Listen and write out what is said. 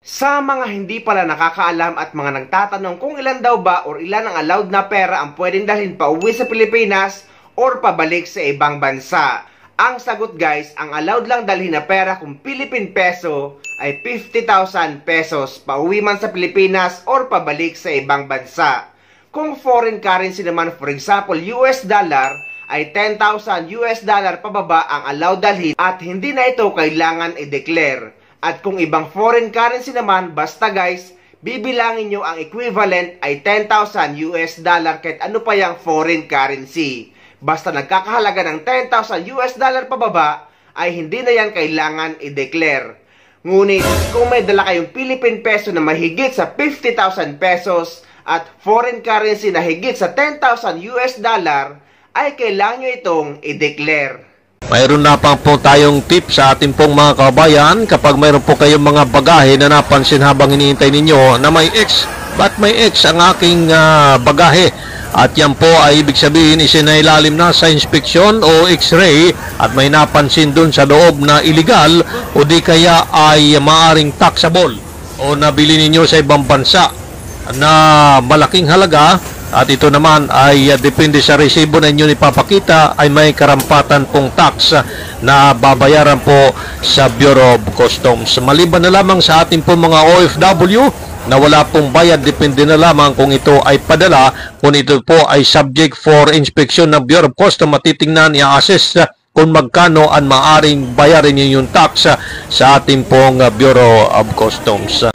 Sa mga hindi pala nakakaalam at mga nagtatanong kung ilan daw ba or ilan ang allowed na pera ang pwedeng dalhin pa uwi sa Pilipinas or pabalik sa ibang bansa. Ang sagot guys, ang allowed lang dalhin na pera kung Philippine peso ay 50,000 pesos pa uwi man sa Pilipinas or pabalik sa ibang bansa. Kung foreign currency naman, for example US dollar, ay 10,000 US dollar pababa ang allowed dalhin at hindi na ito kailangan i-declare. At kung ibang foreign currency naman, basta guys, bibilangin nyo ang equivalent ay 10,000 US dollar kahit ano pa yung foreign currency. Basta nagkakahalaga ng 10,000 US dollar pababa, ay hindi na yan kailangan i-declare. Ngunit kung may dala kayong Philippine peso na mahigit sa 50,000 pesos at foreign currency na higit sa 10,000 US dollar, ay kailangan nyo itong i-declare. Mayroon na po tayong tip sa ating pong mga kabayan kapag mayroon po kayong mga bagahe na napansin habang hinihintay ninyo na may X. Ba't may X ang aking bagahe? At yan po ay ibig sabihin isinailalim na sa inspeksyon o X-ray at may napansin dun sa loob na illegal o di kaya ay maaring taxable o nabili ninyo sa ibang bansa na malaking halaga. At ito naman ay depende sa resibo na inyo ipapakita ay may karampatan pong tax na babayaran po sa Bureau of Customs. Maliban na lamang sa ating pong mga OFW na wala pong bayad, depende na lamang kung ito ay padala, kung ito po ay subject for inspection ng Bureau of Customs, matitingnan, i-assess kung magkano ang maaring bayarin yung tax sa ating pong Bureau of Customs.